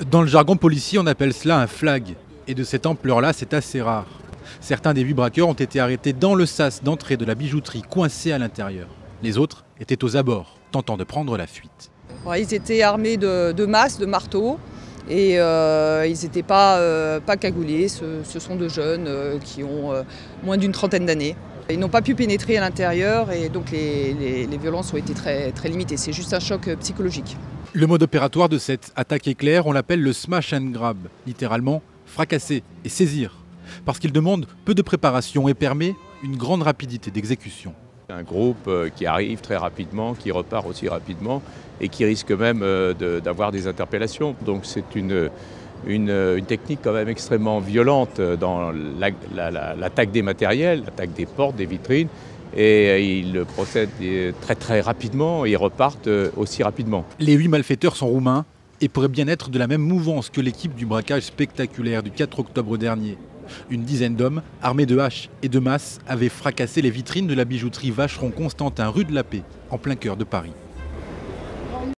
Dans le jargon policier, on appelle cela un flag. Et de cette ampleur-là, c'est assez rare. Certains des 8 braqueurs ont été arrêtés dans le sas d'entrée de la bijouterie, coincés à l'intérieur. Les autres étaient aux abords, tentant de prendre la fuite. Ils étaient armés de masses, de marteaux, et ils n'étaient pas cagoulés. Ce sont de jeunes qui ont moins d'une trentaine d'années. Ils n'ont pas pu pénétrer à l'intérieur et donc les violences ont été très, très limitées. C'est juste un choc psychologique. Le mode opératoire de cette attaque éclair, on l'appelle le smash and grab, littéralement fracasser et saisir, parce qu'il demande peu de préparation et permet une grande rapidité d'exécution. Un groupe qui arrive très rapidement, qui repart aussi rapidement et qui risque même d'avoir des interpellations. Donc c'est une technique quand même extrêmement violente dans l'attaque des matériels, l'attaque des portes, des vitrines. Et ils procèdent très rapidement et ils repartent aussi rapidement. Les 8 malfaiteurs sont roumains et pourraient bien être de la même mouvance que l'équipe du braquage spectaculaire du 4 octobre dernier. Une dizaine d'hommes, armés de haches et de masses, avaient fracassé les vitrines de la bijouterie Vacheron Constantin rue de la Paix, en plein cœur de Paris.